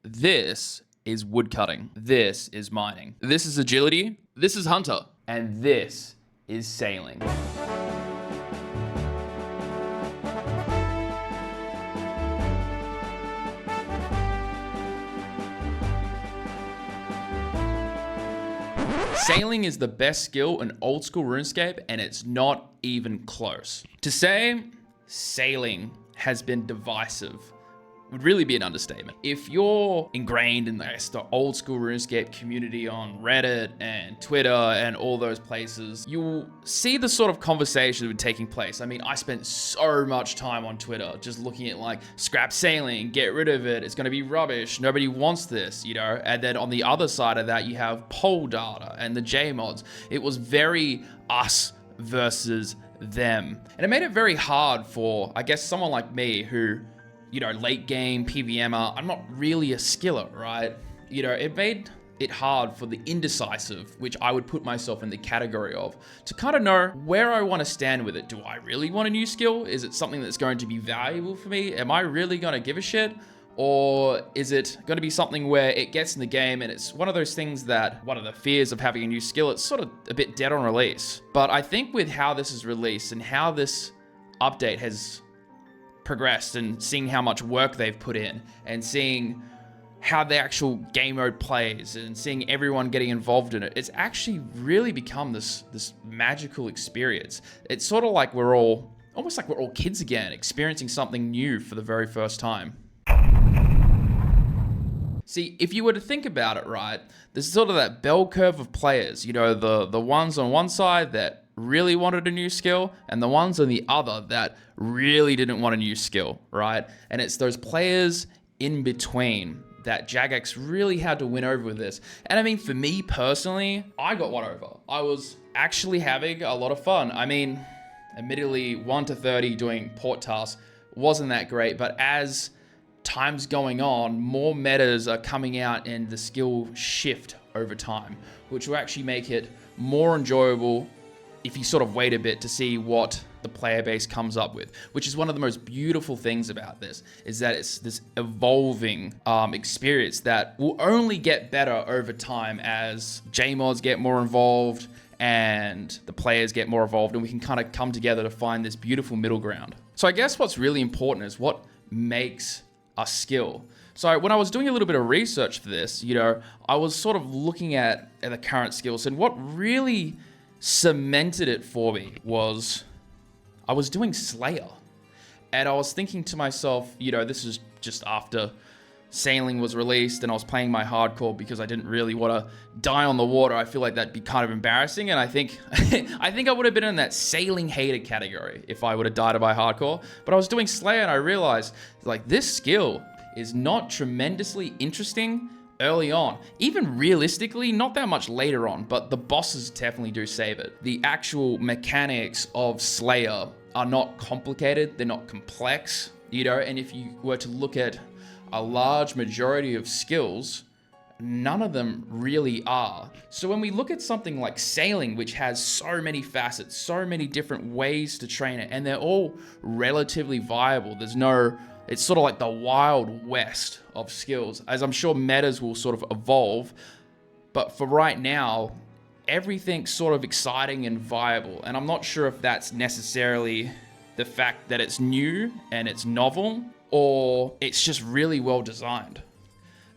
This is woodcutting. This is mining. This is agility. This is hunter. And this is sailing. Sailing is the best skill in old school RuneScape, and it's not even close. To say sailing has been divisive would really be an understatement. If you're ingrained in the old school RuneScape community on Reddit and Twitter and all those places, you'll see the sort of conversations taking place. I mean, I spent so much time on Twitter just looking at like, scrap sailing, get rid of it, it's gonna be rubbish, nobody wants this, you know? And then on the other side of that, you have poll data and the J mods. It was very us versus them. And it made it very hard for, I guess, someone like me who, you know, late game PVMer, I'm not really a skiller, right? You know, it made it hard for the indecisive, which I would put myself in the category of, to kind of know where I want to stand with it. Do I really want a new skill? Is it something that's going to be valuable for me? Am I really going to give a shit? Or is it going to be something where it gets in the game and it's one of those things that, one of the fears of having a new skill, it's sort of a bit dead on release. But I think with how this is released and how this update has progressed and seeing how much work they've put in and seeing how the actual game mode plays and seeing everyone getting involved in it, it's actually really become this magical experience. It's sort of like we're all, almost like we're all kids again, experiencing something new for the very first time. See, if you were to think about it, right, there's sort of that bell curve of players, you know, the ones on one side that really wanted a new skill and the ones on the other that really didn't want a new skill, right? And it's those players in between that Jagex really had to win over with this. And I mean, for me personally, I got one over. I was actually having a lot of fun. I mean, admittedly, 1 to 30 doing port tasks wasn't that great, but as time's going on, more metas are coming out and the skill shift over time, which will actually make it more enjoyable if you sort of wait a bit to see what the player base comes up with, which is one of the most beautiful things about this, is that it's this evolving experience that will only get better over time as JMods get more involved and the players get more involved, and we can kind of come together to find this beautiful middle ground. So I guess what's really important is what makes a skill. So when I was doing a little bit of research for this, you know, I was sort of looking at the current skills, and what really cemented it for me was I was doing Slayer, and I was thinking to myself, you know, this is just after sailing was released and I was playing my hardcore because I didn't really want to die on the water. I feel like that'd be kind of embarrassing, and I think I would have been in that sailing hater category if I would have died of my hardcore. But I was doing Slayer and I realized like this skill is not tremendously interesting early on, even realistically not that much later on, but the bosses definitely do save it. The actual mechanics of Slayer are not complicated, they're not complex, you know, and if you were to look at a large majority of skills, none of them really are. So when we look at something like sailing, which has so many facets, so many different ways to train it, and they're all relatively viable, it's sort of like the Wild West of skills, as I'm sure metas will sort of evolve. But for right now, everything's sort of exciting and viable. And I'm not sure if that's necessarily the fact that it's new and it's novel, or it's just really well designed.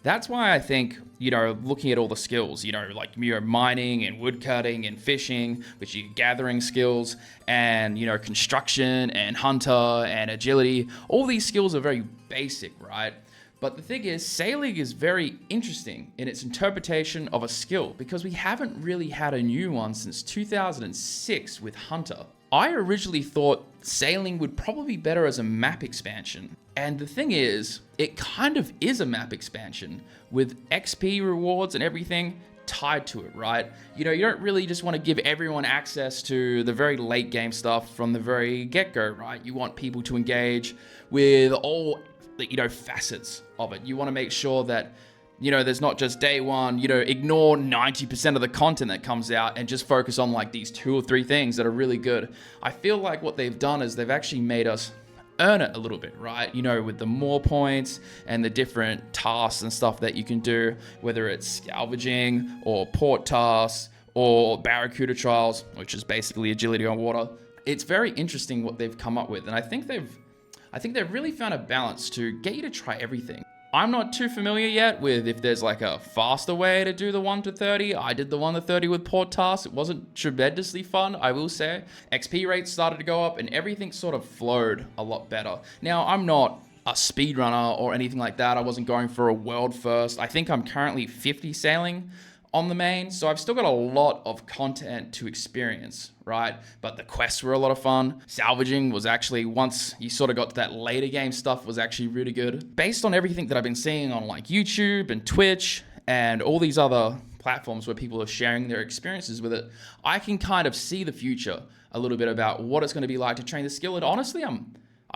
That's why I think, you know, looking at all the skills, you know, like, you know, mining and woodcutting and fishing, which are gathering skills, and, you know, construction and hunter and agility, all these skills are very basic, right? But the thing is, sailing is very interesting in its interpretation of a skill because we haven't really had a new one since 2006 with Hunter. I originally thought sailing would probably be better as a map expansion. And the thing is, it kind of is a map expansion with XP rewards and everything tied to it, right? You know, you don't really just want to give everyone access to the very late game stuff from the very get-go, right? You want people to engage with all the, you know, facets of it. You want to make sure that, you know, there's not just day one, you know, ignore 90% of the content that comes out and just focus on like these 2 or 3 things that are really good. I feel like what they've done is they've actually made us earn it a little bit, right? You know, with the more points and the different tasks and stuff that you can do, whether it's scavenging or port tasks or barracuda trials, which is basically agility on water. It's very interesting what they've come up with, and I think they've really found a balance to get you to try everything. I'm not too familiar yet with if there's like a faster way to do the 1 to 30. I did the 1 to 30 with port tasks. It wasn't tremendously fun, I will say. XP rates started to go up and everything sort of flowed a lot better. Now, I'm not a speedrunner or anything like that. I wasn't going for a world first. I think I'm currently 50 sailing on the main, so I've still got a lot of content to experience, right? But the quests were a lot of fun. Salvaging was actually, once you sort of got to that later game stuff, was actually really good. Based on everything that I've been seeing on like YouTube and Twitch and all these other platforms where people are sharing their experiences with it, I can kind of see the future a little bit about what it's going to be like to train the skill, and honestly, I'm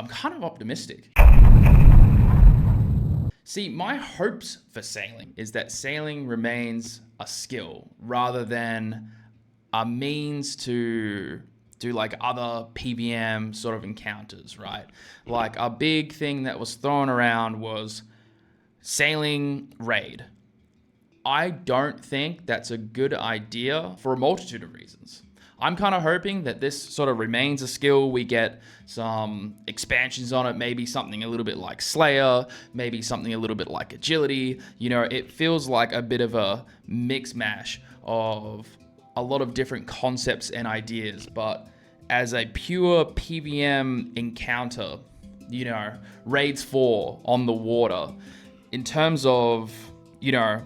kind of optimistic. See, my hopes for sailing is that sailing remains a skill rather than a means to do like other PVM sort of encounters, right? Like a big thing that was thrown around was sailing raid. I don't think that's a good idea for a multitude of reasons. I'm kind of hoping that this sort of remains a skill. We get some expansions on it, maybe something a little bit like Slayer, maybe something a little bit like Agility. You know, it feels like a bit of a mix mash of a lot of different concepts and ideas. But as a pure PVM encounter, you know, raids 4 on the water, in terms of, you know,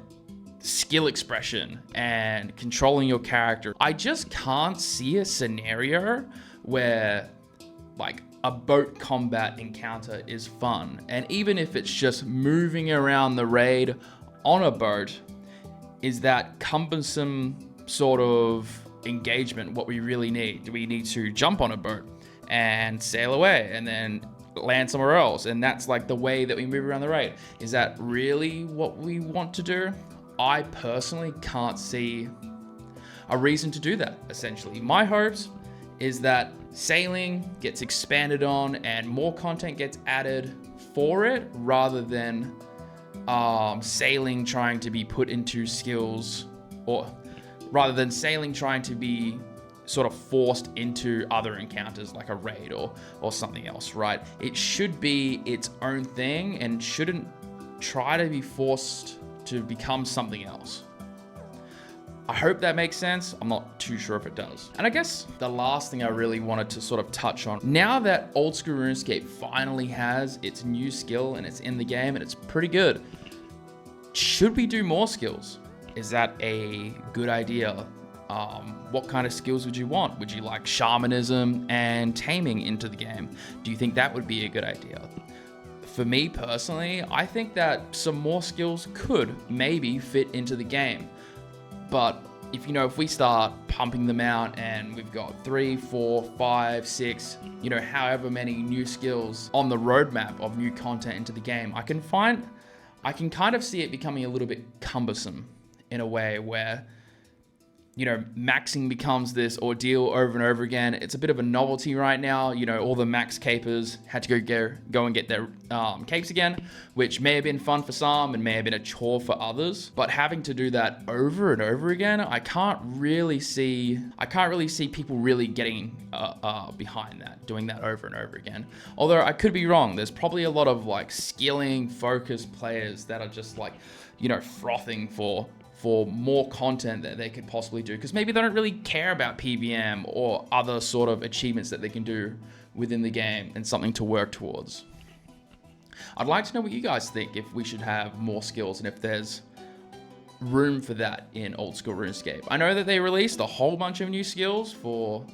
skill expression and controlling your character, I just can't see a scenario where like a boat combat encounter is fun. And even if it's just moving around the raid on a boat, is that cumbersome sort of engagement what we really need? Do we need to jump on a boat and sail away and then land somewhere else? And that's like the way that we move around the raid. Is that really what we want to do? I personally can't see a reason to do that, essentially. My hopes is that sailing gets expanded on and more content gets added for it, rather than sailing trying to be put into skills, or rather than sailing trying to be sort of forced into other encounters like a raid or something else, right? It should be its own thing and shouldn't try to be forced to become something else. I hope that makes sense. I'm not too sure if it does. And I guess the last thing I really wanted to sort of touch on, now that Old School RuneScape finally has its new skill and it's in the game and it's pretty good, should we do more skills? Is that a good idea? What kind of skills would you want? Would you like shamanism and taming into the game? Do you think that would be a good idea? For me personally, I think that some more skills could maybe fit into the game. But if we start pumping them out and we've got 3, 4, 5, 6, however many new skills on the roadmap of new content into the game, I can kind of see it becoming a little bit cumbersome in a way where maxing becomes this ordeal over and over again. It's a bit of a novelty right now. All the max capers had to go and get their capes again, which may have been fun for some and may have been a chore for others. But having to do that over and over again, I can't really see people really getting behind that, doing that over and over again. Although I could be wrong. There's probably a lot of like skilling, focused players that are just like, frothing for more content that they could possibly do, because maybe they don't really care about PVM or other sort of achievements that they can do within the game and something to work towards. I'd like to know what you guys think, if we should have more skills and if there's room for that in Old School RuneScape. I know that they released a whole bunch of new skills for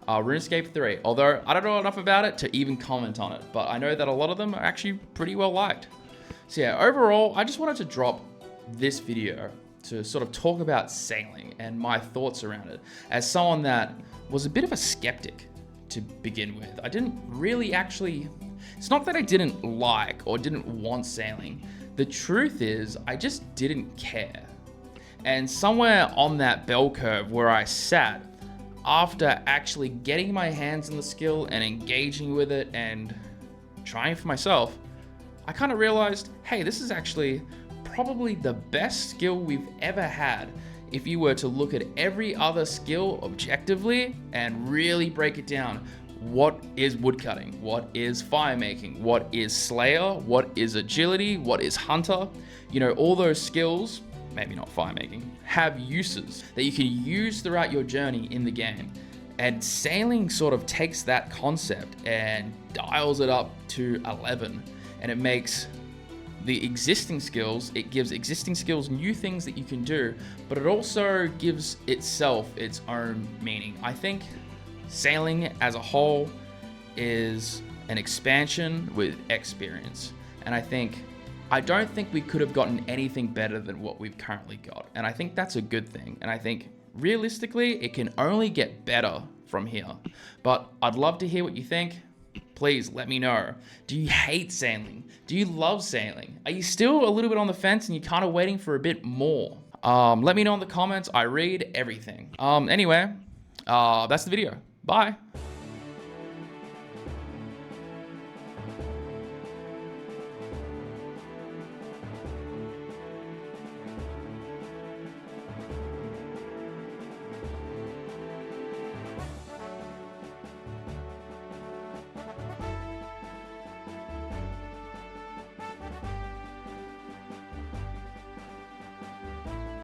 RuneScape 3, although I don't know enough about it to even comment on it, but I know that a lot of them are actually pretty well liked. So yeah, overall, I just wanted to drop this video to sort of talk about sailing and my thoughts around it. As someone that was a bit of a skeptic to begin with, I didn't really it's not that I didn't like or didn't want sailing. The truth is, I just didn't care. And somewhere on that bell curve where I sat, after actually getting my hands on the skill and engaging with it and trying for myself, I kind of realized, hey, this is actually probably the best skill we've ever had. If you were to look at every other skill objectively and really break it down, what is woodcutting? What is fire making? What is slayer? What is agility? What is hunter? You know, all those skills, maybe not fire making, have uses that you can use throughout your journey in the game. And sailing sort of takes that concept and dials it up to 11, and it makes the existing skills, it gives existing skills new things that you can do, but it also gives itself its own meaning. I think sailing as a whole is an expansion with experience, and I don't think we could have gotten anything better than what we've currently got, and I think that's a good thing. And I think realistically it can only get better from here, but I'd love to hear what you think. Please let me know. Do you hate sailing? Do you love sailing? Are you still a little bit on the fence and you're kind of waiting for a bit more? Let me know in the comments. I read everything. Anyway, that's the video. Bye.